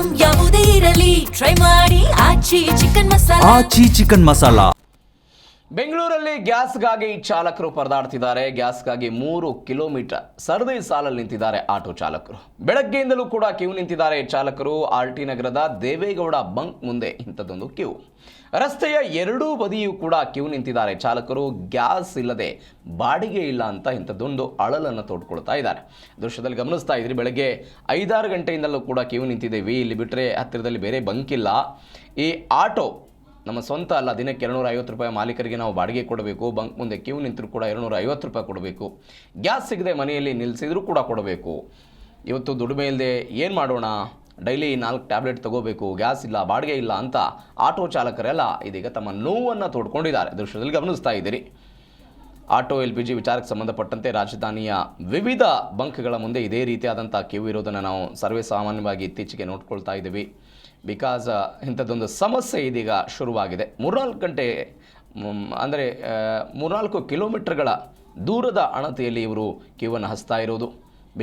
Item ಯಾವುದೇ ಇರಲಿ try ಮಾಡಿ ಆಚಿ ಚಿಕನ್ ಮಸಾಲಾ. ಬೆಂಗಳೂರಲ್ಲಿ ಗ್ಯಾಸ್ಗಾಗಿ ಚಾಲಕರು ಪರದಾಡ್ತಿದ್ದಾರೆ. ಗ್ಯಾಸ್ಗಾಗಿ 3 ಕಿಲೋಮೀಟರ್ ಸರದಿ ಸಾಲಲ್ಲಿ ನಿಂತಿದ್ದಾರೆ ಆಟೋ ಚಾಲಕರು. ಬೆಳಗ್ಗೆಯಿಂದಲೂ ಕೂಡ ಕ್ಯೂ ನಿಂತಿದ್ದಾರೆ ಚಾಲಕರು. ಆರ್ಟಿ ನಗರದ ದೇವೇಗೌಡ ಬಂಕ್ ಮುಂದೆ ಇಂಥದ್ದೊಂದು ಕ್ಯೂ. ರಸ್ತೆಯ ಎರಡೂ ಬದಿಯೂ ಕೂಡ ಕ್ಯೂ ನಿಂತಿದ್ದಾರೆ ಚಾಲಕರು. ಗ್ಯಾಸ್ ಇಲ್ಲದೆ ಬಾಡಿಗೆ ಇಲ್ಲ ಅಂತ ಇಂಥದ್ದೊಂದು ಅಳಲನ್ನು ತೋಡ್ಕೊಳ್ತಾ ಇದ್ದಾರೆ. ದೃಶ್ಯದಲ್ಲಿ ಗಮನಿಸ್ತಾ ಇದ್ರಿ, ಬೆಳಗ್ಗೆ 5-6 ಗಂಟೆಯಿಂದಲೂ ಕೂಡ ಕ್ಯೂ ನಿಂತಿದ್ದೇವೆ. ಇಲ್ಲಿ ಬಿಟ್ಟರೆ ಹತ್ತಿರದಲ್ಲಿ ಬೇರೆ ಬಂಕ್ ಇಲ್ಲ. ಈ ಆಟೋ ನಮ್ಮ ಸ್ವಂತ ಅಲ್ಲ. ದಿನಕ್ಕೆ 250 ರೂಪಾಯಿ ಮಾಲೀಕರಿಗೆ ನಾವು ಬಾಡಿಗೆ ಕೊಡಬೇಕು. ಬಂಕ್ ಮುಂದೆ ಕ್ಯೂ ನಿಂತರೂ ಕೂಡ 250 ರೂಪಾಯಿ ಕೊಡಬೇಕು. ಗ್ಯಾಸ್ ಸಿಗದೆ ಮನೆಯಲ್ಲಿ ನಿಲ್ಲಿಸಿದರೂ ಕೂಡ ಕೊಡಬೇಕು. ಇವತ್ತು ದುಡಿಮೆ ಇಲ್ಲದೆ ಏನು ಮಾಡೋಣ, ಡೈಲಿ 4 ಟ್ಯಾಬ್ಲೆಟ್ ತಗೋಬೇಕು, ಗ್ಯಾಸ್ ಇಲ್ಲ, ಬಾಡಿಗೆ ಇಲ್ಲ ಅಂತ ಆಟೋ ಚಾಲಕರೆಲ್ಲ ಇದೀಗ ತಮ್ಮ ನೋವನ್ನು ತೋಡ್ಕೊಂಡಿದ್ದಾರೆ. ದೃಶ್ಯದಲ್ಲಿ ಗಮನಿಸ್ತಾ ಇದ್ದೀರಿ. ಆಟೋ LPG ವಿಚಾರಕ್ಕೆ ಸಂಬಂಧಪಟ್ಟಂತೆ ರಾಜಧಾನಿಯ ವಿವಿಧ ಬಂಕ್ಗಳ ಮುಂದೆ ಇದೇ ರೀತಿಯಾದಂಥ ಕ್ಯೂ ಇರೋದನ್ನು ನಾವು ಸರ್ವೇ ಸಾಮಾನ್ಯವಾಗಿ ಇತ್ತೀಚೆಗೆ ನೋಡ್ಕೊಳ್ತಾ ಇದ್ದೀವಿ. ಬಿಕಾಸ್ ಇಂಥದ್ದೊಂದು ಸಮಸ್ಯೆ ಇದೀಗ ಶುರುವಾಗಿದೆ. 3-4 ಗಂಟೆ ಅಂದರೆ 3-4 ಕಿಲೋಮೀಟರ್ಗಳ ದೂರದ ಅಣತೆಯಲ್ಲಿ ಇವರು ಕ್ಯೂವನ್ನು ಹಚ್ತಾ ಇರೋದು.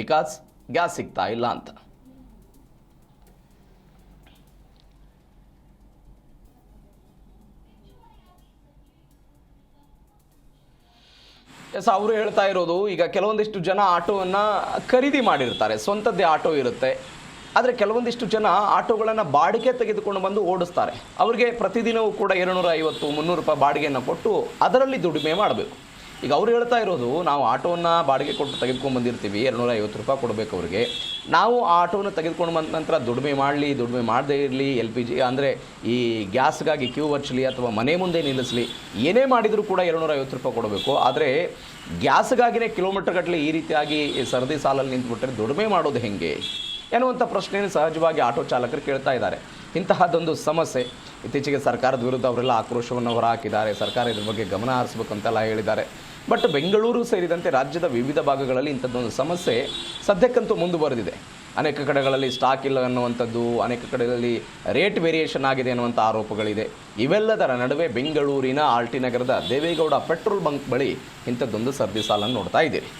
ಬಿಕಾಸ್ ಗ್ಯಾಸ್ ಸಿಗ್ತಾ ಇಲ್ಲ ಅಂತ. ಅವರು ಹೇಳ್ತಾ ಇರೋದು, ಈಗ ಕೆಲವೊಂದಿಷ್ಟು ಜನ ಆಟೋವನ್ನು ಖರೀದಿ ಮಾಡಿರ್ತಾರೆ, ಸ್ವಂತದ್ದೇ ಆಟೋ ಇರುತ್ತೆ. ಆದರೆ ಕೆಲವೊಂದಿಷ್ಟು ಜನ ಆಟೋಗಳನ್ನು ಬಾಡಿಗೆ ತೆಗೆದುಕೊಂಡು ಬಂದು ಓಡಿಸ್ತಾರೆ. ಅವರಿಗೆ ಪ್ರತಿದಿನವೂ ಕೂಡ 250-300 ರೂಪಾಯಿ ಬಾಡಿಗೆಯನ್ನು ಕೊಟ್ಟು ಅದರಲ್ಲಿ ದುಡಿಮೆ ಮಾಡಬೇಕು. ಈಗ ಅವ್ರು ಹೇಳ್ತಾ ಇರೋದು, ನಾವು ಆಟೋವನ್ನು ಬಾಡಿಗೆ ಕೊಟ್ಟು ತೆಗೆದುಕೊಂಡು ಬಂದಿರ್ತೀವಿ, 250 ರೂಪಾಯಿ ಕೊಡಬೇಕು ಅವರಿಗೆ. ನಾವು ಆ ಆಟೋವನ್ನು ತೆಗೆದುಕೊಂಡು ಬಂದ ನಂತರ ದುಡಿಮೆ ಮಾಡದೇ ಇರಲಿ, LPG ಅಂದರೆ ಈ ಗ್ಯಾಸ್ಗಾಗಿ ಕ್ಯೂ ಹಚ್ಚಲಿ ಅಥವಾ ಮನೆ ಮುಂದೆ ನಿಲ್ಲಿಸಲಿ, ಏನೇ ಮಾಡಿದರೂ ಕೂಡ 250 ರೂಪಾಯಿ ಕೊಡಬೇಕು. ಆದರೆ ಗ್ಯಾಸ್ಗಾಗಿನೇ ಕಿಲೋಮೀಟರ್ ಗಟ್ಟಲೆ ಈ ರೀತಿಯಾಗಿ ಸರದಿ ಸಾಲಲ್ಲಿ ನಿಂತುಬಿಟ್ರೆ ದುಡಿಮೆ ಮಾಡೋದು ಹೆಂಗೆ ಎನ್ನುವಂಥ ಪ್ರಶ್ನೆಯನ್ನು ಸಹಜವಾಗಿ ಆಟೋ ಚಾಲಕರು ಕೇಳ್ತಾ ಇದ್ದಾರೆ. ಇಂತಹದ್ದೊಂದು ಸಮಸ್ಯೆ. ಇತ್ತೀಚೆಗೆ ಸರ್ಕಾರದ ವಿರುದ್ಧ ಅವರೆಲ್ಲ ಆಕ್ರೋಶವನ್ನು ಹೊರಹಾಕಿದ್ದಾರೆ. ಸರ್ಕಾರ ಇದ್ರ ಬಗ್ಗೆ ಗಮನ ಹರಿಸಬೇಕಂತೆಲ್ಲ ಹೇಳಿದ್ದಾರೆ. ಬಟ್ ಬೆಂಗಳೂರು ಸೇರಿದಂತೆ ರಾಜ್ಯದ ವಿವಿಧ ಭಾಗಗಳಲ್ಲಿ ಇಂಥದ್ದೊಂದು ಸಮಸ್ಯೆ ಸದ್ಯಕ್ಕಂತೂ ಮುಂದುವರೆದಿದೆ. ಅನೇಕ ಕಡೆಗಳಲ್ಲಿ ಸ್ಟಾಕ್ ಇಲ್ಲ ಅನ್ನುವಂಥದ್ದು, ಅನೇಕ ಕಡೆಗಳಲ್ಲಿ ರೇಟ್ ವೇರಿಯೇಷನ್ ಆಗಿದೆ ಅನ್ನುವಂಥ ಆರೋಪಗಳಿದೆ. ಇವೆಲ್ಲದರ ನಡುವೆ ಬೆಂಗಳೂರಿನ ಆರ್ಟಿ ನಗರದ ದೇವೇಗೌಡ ಪೆಟ್ರೋಲ್ ಬಂಕ್ ಬಳಿ ಇಂಥದ್ದೊಂದು ಸರದಿ ಸಾಲನ್ನು ನೋಡ್ತಾ ಇದ್ದೀರಿ.